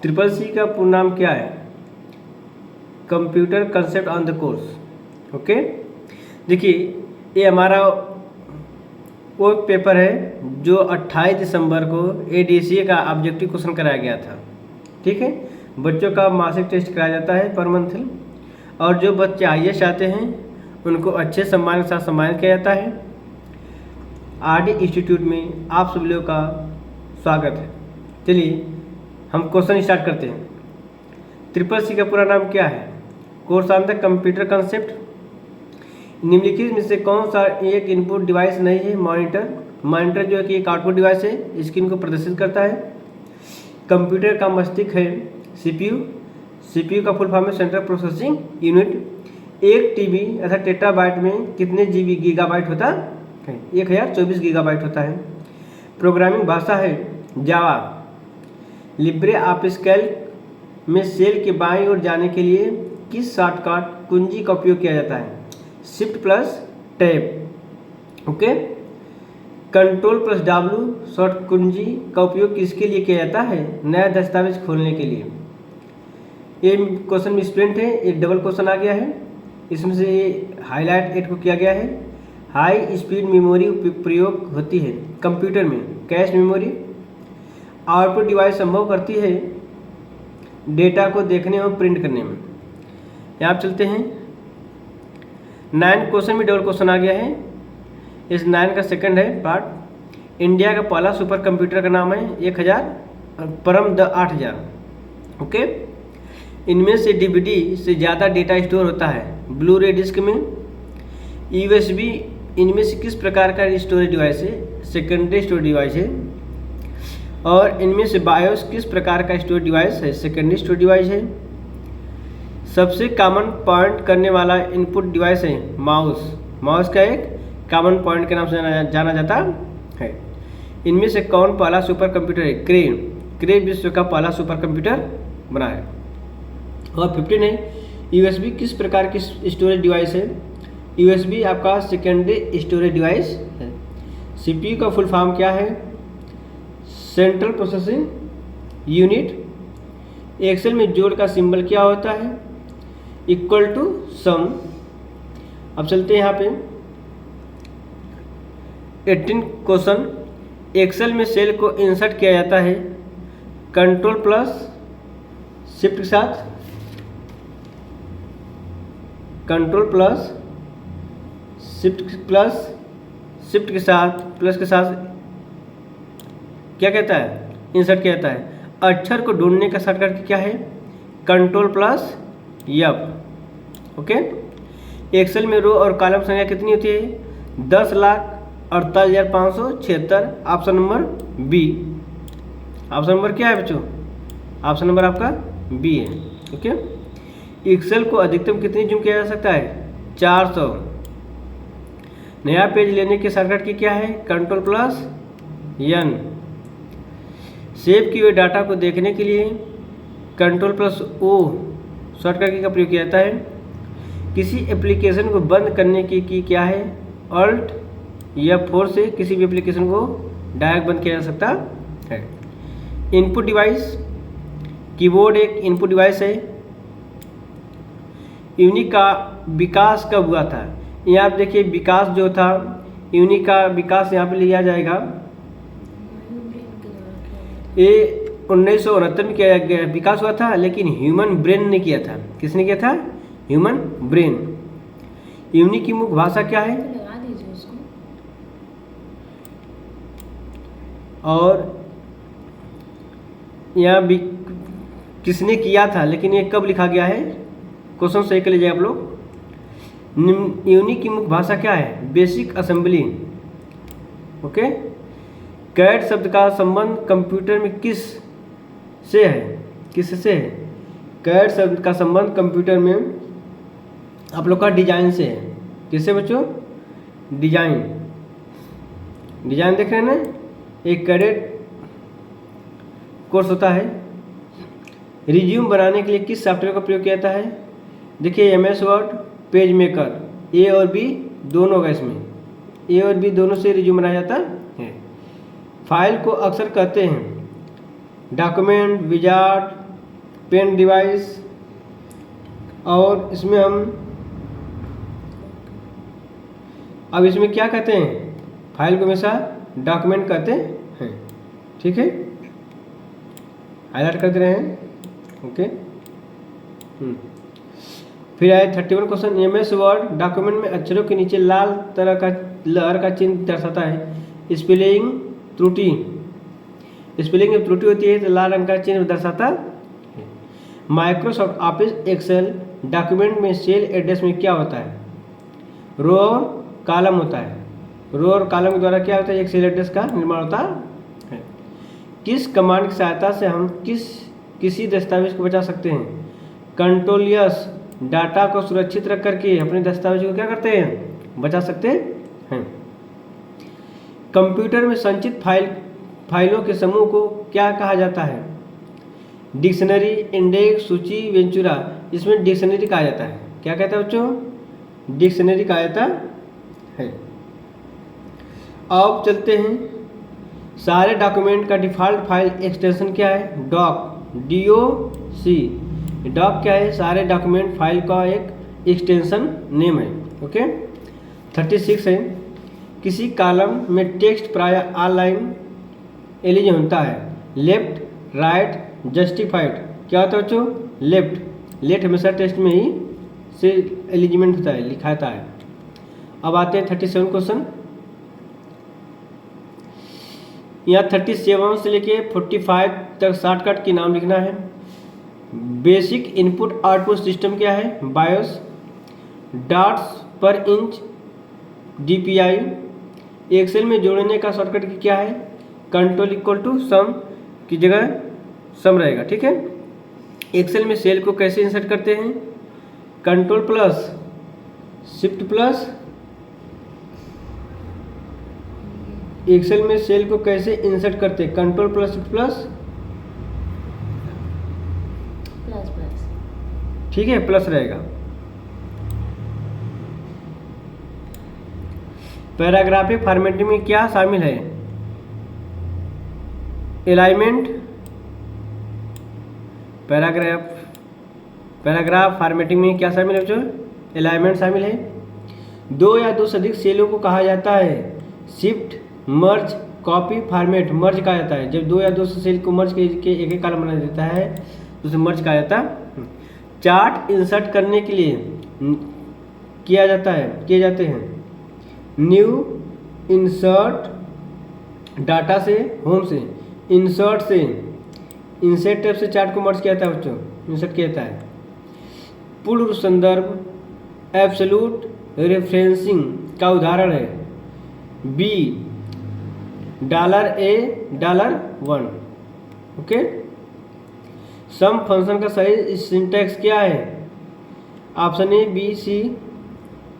Triple C का पूर्ण नाम क्या है? Computer concept on the course. Okay, देखिए ये हमारा वो पेपर है जो 28 दिसंबर को ADCA का ऑब्जेक्टिव क्वेश्चन कराया गया था। ठीक है, बच्चों का मासिक टेस्ट कराया जाता है पर मंथ, और जो बच्चे IAS चाहते हैं उनको अच्छे सम्मान के साथ सम्मानित किया जाता है। RD इंस्टीट्यूट में आप सभी लोगों का स्वागत है। चलिए हम क्वेश्चन स्टार्ट करते हैं। ट्रिपल सी का पूरा नाम क्या है? Course on the computer concept. निम्नलिखित में से कौन सा एक इनपुट डिवाइस नहीं है? मॉनिटर जो है कि एक आउटपुट डिवाइस है, स्क्रीन को प्रदर्शित करता है। कंप्यूटर का मस्तिष्क है CPU का फुल फॉर्म है सेंट्रल प्रोसेसिंग यूनिट। एक TB अर्थात टेराबाइट में कितने GB गीगाबाइट होता है? 1024 गीगाबाइट होता है। प्रोग्रामिंग भाषा है जावा। लिब्रे ऑफिस कैल्क में सेल के बाईं ओर जाने के लिए किस शॉर्टकट कुंजी का उपयोग किया जाता है? Shift+Tab। ओके, Ctrl+W शॉर्ट कुंजी का उपयोग किसके लिए किया जाता है? नया दस्तावेज खोलने के लिए। ये क्वेश्चन में स्प्रिंट है, एक डबल क्वेश्चन आ गया है, इसमें से हाईलाइट 8 को किया गया है। हाई स्पीड मेमोरी प्रयोग होती है कंप्यूटर में, कैश मेमोरी। आउटपुट डिवाइस संभव करती है डेटा को देखने और प्रिंट करने में। यहाँ आप चलते हैं 9 क्वेश्चन में डबल क्वेश्चन आ गया है। इस 9 का सेकंड है पार्ट। इंडिया का पहला सुपर कंप्यूटर का नाम है 1000 परम द 8000। ओके, इनमें से DVD से ज़्यादा डेटा स्टोर होता है ब्लू रे डिस्क में। USB इनमें से किस प्रकार का स्टोरेज डिवाइस है? सेकेंडरी स्टोरेज डिवाइस है। और इनमें से बायोस किस प्रकार का स्टोरेज डिवाइस है? सेकेंडरी स्टोरेज डिवाइस है। सबसे कॉमन पॉइंट करने वाला इनपुट डिवाइस है माउस का एक कॉमन पॉइंट के नाम से जाना जाता है। इनमें से कौन पहला सुपर कंप्यूटर है? क्रे विश्व का पहला सुपर कंप्यूटर बना है। और 15 है USB किस प्रकार की स्टोरेज डिवाइस है? USB आपका सेकेंडरी स्टोरेज डिवाइस है। CPU का फुल फॉर्म क्या है? Central processing unit. एक्सेल में जोड़ का सिंबल क्या होता है? Equal to some. अब चलते हैं यहाँ पे 18 क्वेश्चन। एक्सेल में सेल को इंसर्ट किया जाता है Ctrl+Shift के साथ, Ctrl+Shift के साथ, प्लस के साथ क्या कहता है? इंसर्ट किया जाता है। अक्षर को ढूंढने का शॉर्टकट क्या है? Ctrl+F। ओके, एक्सेल में रो और कॉलम संख्या कितनी होती है? 10,48,576। Option number B. Option number क्या है बच्चों? ऑप्शन नंबर आपका बी है। ओके, एक्सेल को अधिकतम कितनी जूम किया जा सकता है? 400। नया पेज लेने के शॉर्टकट की क्या है? Ctrl+N। सेव किए हुए डाटा को देखने के लिए Ctrl+O शॉर्टकट का प्रयोग किया जाता है। किसी एप्लीकेशन को बंद करने की क्या है? Alt F4 से किसी भी एप्लीकेशन को डायरेक्ट बंद किया जा सकता है। इनपुट डिवाइस, कीबोर्ड एक इनपुट डिवाइस है। यूनिक का विकास कब हुआ था? यहाँ आप देखिए विकास जो था, यूनिक का विकास यहाँ पे लिया जाएगा। ये 1969 में किया गया विकास हुआ था, लेकिन ह्यूमन ब्रेन ने किया था। किसने किया था? Human brain. यूनिक की मुख्य भाषा क्या है? और यहाँ भी किसने किया था, लेकिन ये कब लिखा गया है? क्वेश्चन सही कर लीजिए आप लोग। यूनिक की मुख्य भाषा क्या है? Basic assembly. ओके, कैड शब्द का संबंध कंप्यूटर में किस से है? किससे है? कैड शब्द का संबंध कंप्यूटर में आप लोग का डिजाइन से है। किससे बच्चों? डिजाइन। डिजाइन देख रहे हैं ना, एक कैडेट कोर्स होता है। रिज्यूम बनाने के लिए किस सॉफ्टवेयर का प्रयोग किया जाता है? देखिए MS word, page maker, A और B दोनों होगा इसमें। ए और बी दोनों से रिज्यूम बनाया जाता है। फाइल को अक्सर कहते हैं डॉक्यूमेंट, विजार्ड, पेन डिवाइस, और इसमें हम अब इसमें क्या कहते हैं, फाइल को हमेशा डॉक्यूमेंट कहते हैं। ठीक है, हाईलाइट कर दे रहे हैं। ओके, फिर आए 31 क्वेश्चन। MS वर्ड डॉक्यूमेंट में अक्षरों के नीचे लाल तरह का लहर का चिन्ह दर्शाता है। स्पेलिंग त्रुटि, स्पेलिंग में त्रुटि होती है तो लाल रंग का चिन्ह दर्शाता है। माइक्रोसॉफ्ट ऑफिस एक्सेल डॉक्यूमेंट में सेल एड्रेस में क्या होता है, रो और कॉलम होता है। रो और कॉलम के द्वारा क्या होता है, एक सेल एड्रेस का निर्माण होता है। किस कमांड की सहायता से हम किसी दस्तावेज को बचा सकते हैं, कंट्रोलियस डाटा को सुरक्षित रख करके अपने दस्तावेज को क्या करते हैं, बचा सकते हैं। कंप्यूटर में संचित फाइलों के समूह को क्या कहा जाता है, डिक्शनरी, इंडेक्स, सूची, वेंचुरा। इसमें डिक्शनरी कहा जाता है। क्या कहता है बच्चों, डिक्शनरी कहा जाता है। अब चलते हैं, सारे डॉक्यूमेंट का डिफ़ॉल्ट फाइल एक्सटेंशन क्या है, डॉक, DOC। डॉक क्या है, सारे डॉक्यूमेंट फाइल का एक एक्सटेंशन नेम है। ओके, 36 है, किसी कॉलम में टेक्स्ट प्रायः ऑनलाइन एलिज होता है, लेफ्ट, राइट, जस्टिफाइड। क्या होता है बच्चों, लेफ्ट हमेशा टेक्स्ट में ही से एलिजिमेंट होता है, लिखाता है। अब आते हैं 37 क्वेश्चन। यहाँ 37 से लेके 45 तक शॉर्टकट के नाम लिखना है। बेसिक इनपुट आउटपुट सिस्टम क्या है, बायोस। डॉट्स पर इंच, DPI। एक्सेल में जोड़ने का शॉर्टकट क्या है, कंट्रोल इक्वल टू सम की जगह सम रहेगा। ठीक है, एक्सेल में सेल को कैसे इंसर्ट करते हैं, control plus shift plus. Excel में सेल को कैसे इंसर्ट करते हैं, कंट्रोल प्लस शिफ्ट प्लस। ठीक है, प्लस रहेगा। पैराग्राफिक फॉर्मेटिंग में क्या शामिल है, अलाइनमेंट। पैराग्राफ फॉर्मेटिंग में क्या शामिल है बच्चों, अलाइनमेंट शामिल है। दो या दो से अधिक सेलों को कहा जाता है शिफ्ट, मर्ज, कॉपी, फॉर्मेट। मर्ज कहा जाता है जब दो या दो से सेल को मर्ज के एक कॉलम बना देता है तो उसे मर्ज कहा जाता है। चार्ट इंसर्ट करने के लिए किए जाते हैं न्यू, इंसर्ट, डाटा से, होम से, इंसर्ट से, इंसर्ट टैब से चार्ट को मर्ज किया जाता है बच्चों, इंसर्ट किया जाता है। पूर्व संदर्भ, एब्सोल्यूट रेफरेंसिंग का उदाहरण है B, $A, $1। Okay, sum function का सही सिंटैक्स क्या है, ऑप्शन A, B, C।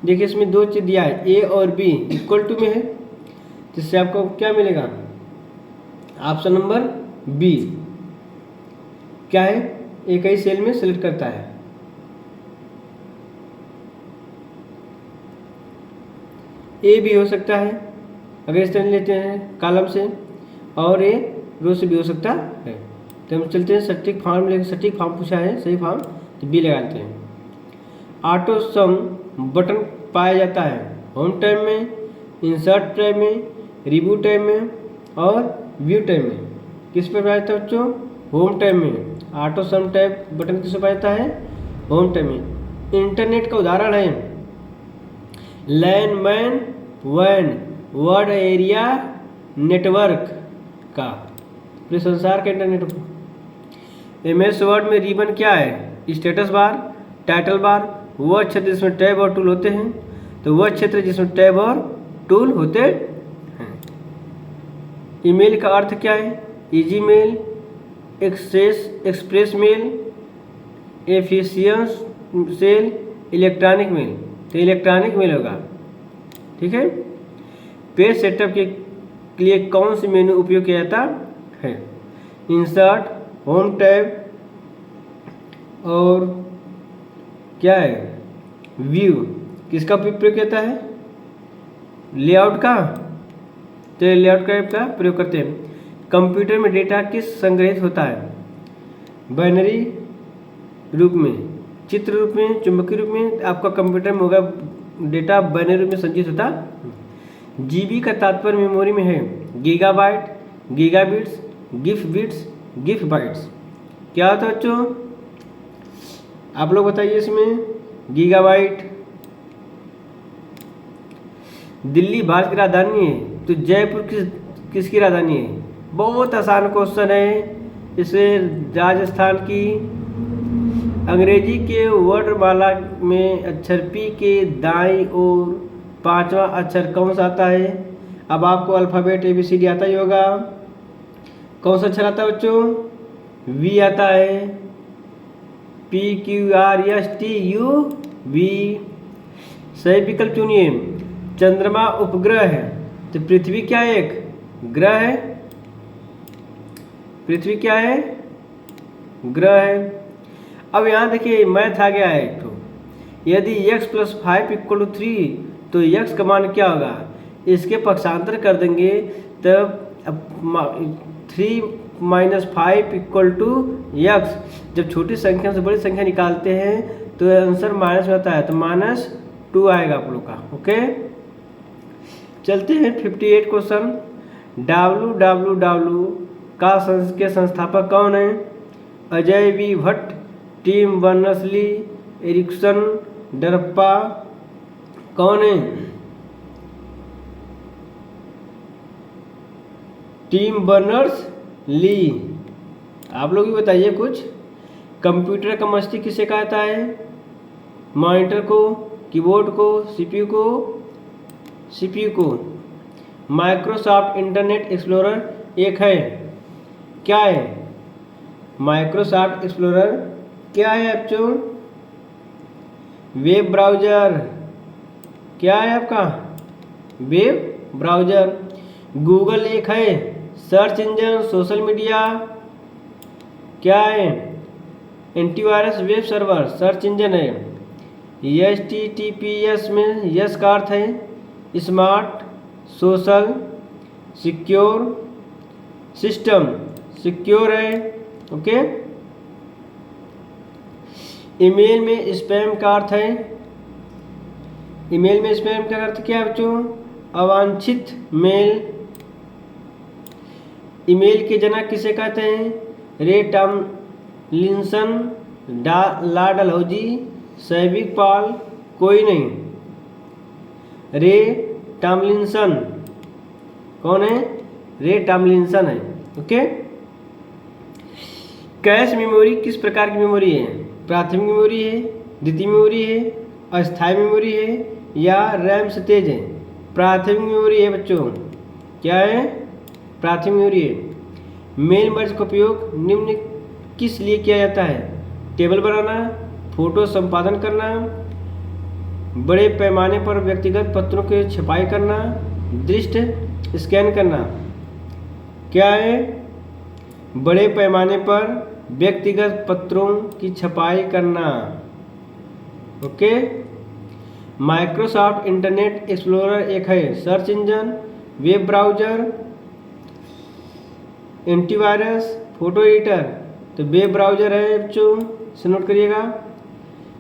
देखिए इसमें दो चीज़ दिया है, A और B इक्वल टू में है, जिससे आपको क्या मिलेगा, ऑप्शन नंबर B क्या है, एक ही सेल में सेलेक्ट करता है। A भी हो सकता है अगर इस तरह लेते हैं कॉलम से, और A रो से भी हो सकता है। तो हम चलते हैं सटीक फॉर्म, लेकिन सटीक फॉर्म पूछा है, सही फॉर्म तो B लगाते हैं। ऑटो सम बटन पाया जाता है होम टैब में, इंसर्ट टैब में, रिव्यू टैब में और व्यू टैब में। किस पर पाया जाता है बच्चों, होम टैब में। ऑटो सम टैब बटन किस पर पाया जाता है, होम टैब में। इंटरनेट का उदाहरण है लैंडमैन, वैन, वर्ड एरिया नेटवर्क का, पूरे संसार का इंटरनेट। MS वर्ड में रिबन क्या है, स्टेटस बार, टाइटल बार। वह क्षेत्र जिसमें टैब और टूल होते हैं, तो वह क्षेत्र जिसमें टैब और टूल होते हैं। ईमेल का अर्थ क्या है, easy mail, express mail, efficiency cell, electronic mail. तो इलेक्ट्रॉनिक मेल होगा। ठीक है, पेज सेटअप के लिए कौन सी मेनू उपयोग किया जाता है, इंसर्ट, होम टैब और क्या है, व्यू। किसका उपयोग किया जाता है, लेआउट का, तो लेआउट का प्रयोग करते हैं। कंप्यूटर में डेटा किस संग्रहित होता है? बाइनरी रूप में, चित्र रूप में, चुंबकीय रूप में। आपका कंप्यूटर में होगा डेटा बाइनरी रूप में संचित होता। जीबी का तात्पर्य मेमोरी में है gigabyte, gigabits, gib bits, gib bytes. क्या होता है बच्चों? आप लोग बताइए इसमें। गीगाबाइट। दिल्ली भारत की राजधानी है, तो जयपुर किसकी राजधानी है? बहुत आसान क्वेश्चन है। इसे राजस्थान की। अंग्रेजी के वर्णमाला में अक्षर पी के दाईं ओर 5वां अक्षर कौन सा आता है? अब आपको अल्फ़ाबेट ABCD आता ही होगा। कौन सा अक्षर आता है बच्चों? वी आता है। PQRSTUV। सही विकल्प चुनिए। चंद्रमा उपग्रह है, तो पृथ्वी क्या है? एक ग्रह है। पृथ्वी क्या है? ग्रह है। अब यहाँ देखिए मैथ आ गया है एक तो। यदि x + 5 = 3 तो x का मान क्या होगा? इसके पक्षांतर कर देंगे तब 3 - 5 = x। जब छोटी संख्या से बड़ी संख्या निकालते हैं तो आंसर माइनस में आता है, तो -2 आएगा आप लोग का। ओके, चलते हैं 58 क्वेश्चन। www के संस्थापक कौन है? Ajay V Bhatt, Tim Berners-Lee, Ericsson, DARPA. कौन है? Tim Berners-Lee. आप लोग भी बताइए कुछ। कंप्यूटर का मस्तिष्क किसे कहता है? मॉनिटर को, कीबोर्ड को, CPU को। माइक्रोसॉफ्ट इंटरनेट एक्सप्लोरर एक है, क्या है? माइक्रोसॉफ्ट एक्सप्लोरर क्या है बच्चों? Web browser. क्या है आपका? Web browser. गूगल एक है, सर्च इंजन, सोशल मीडिया। क्या है? Antivirus web server, search engine है। HTTPS में यस का अर्थ है smart, social, secure, system, secure है। ओके। ईमेल में स्पैम का अर्थ है, ईमेल में स्पैम का अर्थ क्या है बच्चों? अवांछित मेल। ईमेल के जनक किसे कहते हैं? रे टॉमलिंसन, ला डलहौजी, सैविक पॉल, कोई नहीं। रे टॉमलिंसन। कौन है? रे टॉमलिंसन है। ओके। कैश मेमोरी किस प्रकार की मेमोरी है? प्राथमिक मेमोरी है, द्वितीय मेमोरी है, अस्थायी मेमोरी है या रैम से तेज है? प्राथमिक मेमोरी है बच्चों। क्या है? प्राथमिक मेमोरी है। मेल मर्ज का उपयोग निम्न किस लिए किया जाता है? टेबल बनाना, फोटो संपादन करना, बड़े पैमाने पर व्यक्तिगत पत्रों की छपाई करना, दृष्टि स्कैन करना। क्या है? बड़े पैमाने पर व्यक्तिगत पत्रों की छपाई करना। ओके। माइक्रोसॉफ्ट इंटरनेट एक्सप्लोरर एक है search engine, web browser, antivirus, photo editor. तो वेब ब्राउज़र है बच्चों, इसे नोट करिएगा।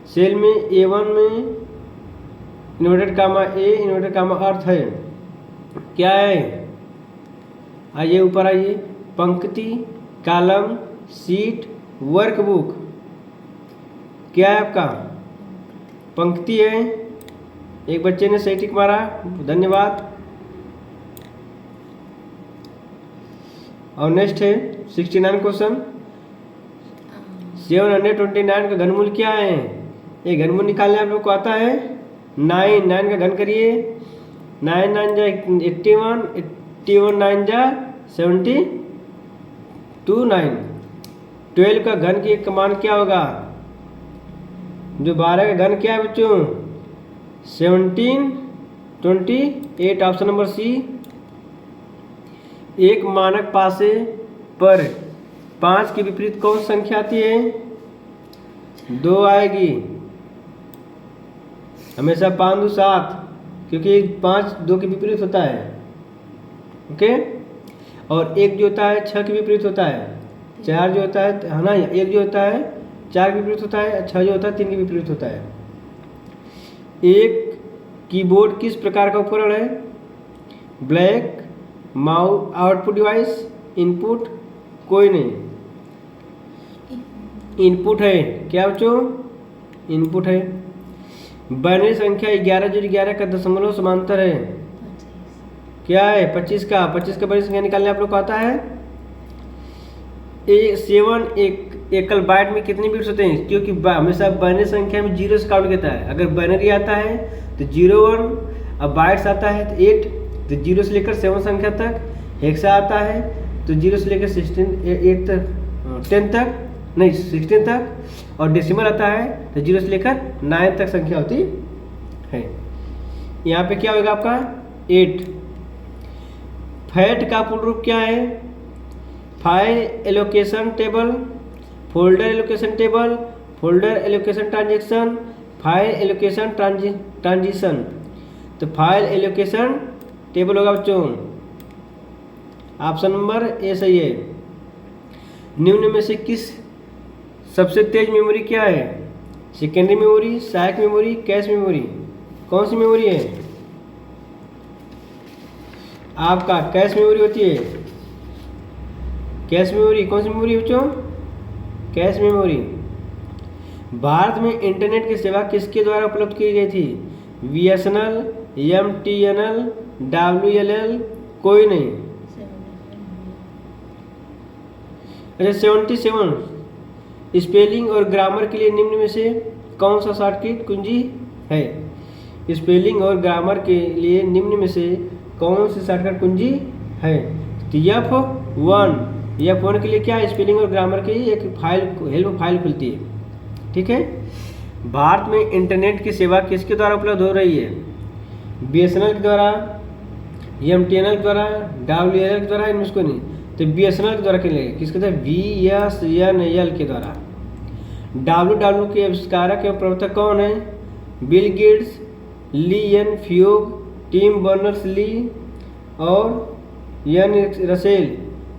सेल में A1 में inverted comma A inverted comma अर्थ है। क्या है? आइए ऊपर आइए। पंक्ति, कॉलम, शीट, वर्कबुक। क्या है आपका? पंक्ति है। एक बच्चे ने सही टिक मारा, धन्यवाद। और नेक्स्ट है 69 क्वेश्चन। 729 का घनमूल क्या है? ये घनमूल निकालने आप लोग को आता है? 9 का घन करिए। 9 9 जा 81, 81 9 जा 72, 9। 12 का घन की एक मान क्या होगा? जो 12 का घन क्या है बच्चों? 17, 28। Option number C. एक मानक पासे पर 5 के विपरीत कौन संख्या आती है? 2 आएगी हमेशा। 5 2 7, क्योंकि 5 2 के विपरीत होता है। ओके, और 1 जो होता है 6 के विपरीत होता है, 4 जो होता है ना, 1 जो होता है 4 के विपरीत होता है, 6 जो होता है 3 के विपरीत होता है। एक कीबोर्ड किस प्रकार का उपकरण है? Black, mouse, output device, input, कोई नहीं, इनपुट है। क्या बच्चों? इनपुट है। बाइनरी संख्या 11 जो 11 का दशमलव समांतर है, क्या है? 25 का। 25 का बाइनरी संख्या निकालने आप लोग को आता है? 7 एकल बाइट में कितने बिट्स होते हैं? क्योंकि हमेशा बाइनरी संख्या में जीरो से काउंट करता है। अगर बाइनरी आता है तो 0 1, अब बाइट्स आता है तो 8, तो 0 से लेकर 7 संख्या तक। हेक्सा आता है तो 0 से लेकर 8 तक, 10 तक नहीं 16 तक, और डेसिमल आता है तो 0 से लेकर 9 तक संख्या होती है। यहाँ पे क्या होगा आपका? 8। फैट का पूर्ण रूप क्या है? File allocation table, folder allocation table, folder allocation transaction, file allocation transition. तो फाइल एलोकेशन टेबल होगा बच्चों। ऑप्शन नंबर ए सही है। निम्न में से किस सबसे तेज मेमोरी क्या है? सेकेंडरी मेमोरी, सहायक मेमोरी, कैश मेमोरी? कौन सी मेमोरी है? आपका कैश मेमोरी होती है। कैश मेमोरी कौन सी मेमोरी बच्चों? Cache memory. भारत में इंटरनेट की सेवा किसके द्वारा उपलब्ध की गई थी? BSNL, MTNL, WLL, कोई नहीं। अच्छा 77। स्पेलिंग और ग्रामर के लिए निम्न में से कौन सा शॉर्टकट कुंजी है? स्पेलिंग और ग्रामर के लिए निम्न में से कौन सी शॉर्टकट कुंजी है? तो F1 के लिए क्या है? स्पेलिंग और ग्रामर की एक फाइल, हेल्प फाइल खुलती है। ठीक है। भारत में इंटरनेट की सेवा किसके द्वारा उपलब्ध हो रही है? BSNL के द्वारा, MTNL के द्वारा, WLL के द्वारा, इनमें से कोई नहीं। तो BSNL के द्वारा के लिए किसके द्वारा? BSNL के द्वारा। WWW के आविष्कारक एवं प्रवर्तक कौन है? बिल गेट्स, ली एन फ्यूग, टिम बर्नर्स ली और एन रसेल।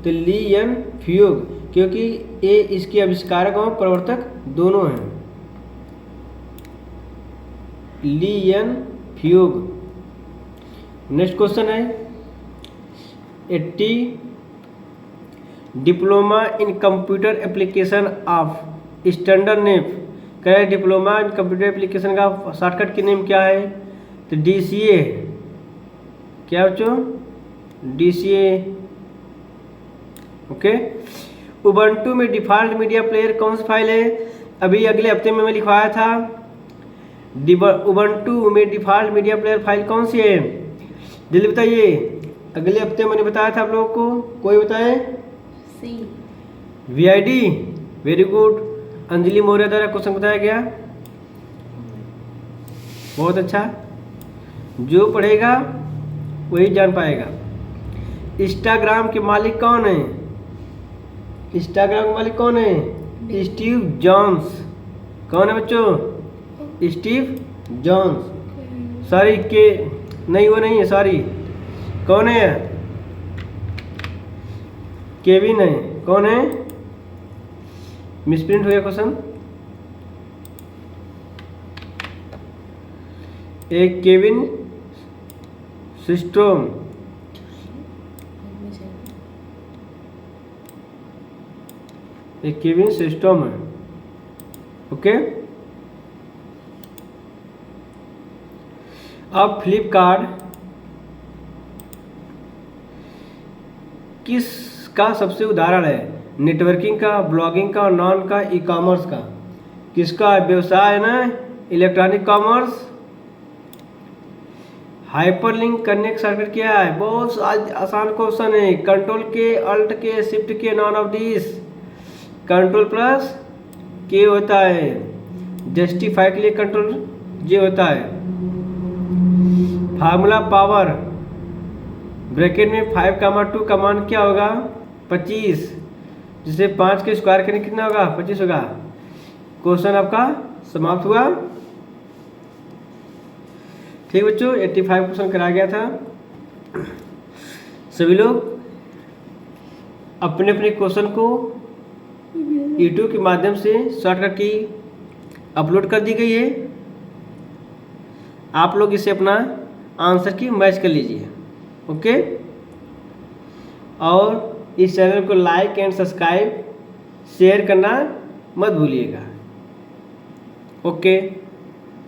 तो ली एन फ्यूग, क्योंकि ये इसके आविष्कारक और प्रवर्तक दोनों हैं। ली एन फ्यूग। नेक्स्ट क्वेश्चन है 80। Diploma in computer application of standard name. कह रहे डिप्लोमा इन कंप्यूटर एप्लीकेशन का शॉर्टकट की नेम क्या है? तो DCA। क्या बच्चों? DCA। ओके। उबंटू में डिफ़ॉल्ट मीडिया प्लेयर कौन सी फाइल है? अभी अगले हफ्ते में मैं लिखवाया था। उबंटू में डिफ़ॉल्ट मीडिया प्लेयर फाइल कौन सी है? जल्दी बताइए। अगले हफ्ते मैंने बताया था आप लोगों को, कोई बताए? VID। Very good. Anjali Maurya द्वारा क्वेश्चन बताया गया। बहुत अच्छा। जो पढ़ेगा वही जान पाएगा। इंस्टाग्राम के मालिक कौन है? इंस्टाग्राम के मालिक कौन है? Steve jobs. कौन है बच्चों? Steve jobs. सॉरी के नहीं, वो नहीं है, सॉरी। कौन है? केविन है। कौन है? मिसप्रिंट हो गया क्वेश्चन। एक केविन सिस्टोम। एक केविन सिस्टोम है। ओके। अब फ्लिपकार्ट किसका सबसे उदाहरण है? नेटवर्किंग का, ब्लॉगिंग का, नॉन का, ई कॉमर्स का? किसका व्यवसाय है ना? Electronic commerce. हाइपरलिंक करने का शॉर्टकट क्या है? बहुत आसान क्वेश्चन है। कंट्रोल के, अल्ट के, शिफ्ट के, none of this. Control plus के होता है। जस्टिफाई के लिए कंट्रोल जे होता है। फार्मूला पावर ब्रैकेट में 5, 2 का मान क्या होगा? 25। जिसे 5 के स्क्वायर करने कितना होगा? 25 होगा। क्वेश्चन आपका समाप्त हुआ। ठीक बच्चों, 85 क्वेश्चन करा गया था। सभी लोग अपने अपने क्वेश्चन को यूट्यूब के माध्यम से शॉर्टकट की अपलोड कर दी गई है। आप लोग इसे अपना आंसर की मैच कर लीजिए। ओके, और इस चैनल को लाइक एंड सब्सक्राइब शेयर करना मत भूलिएगा। ओके।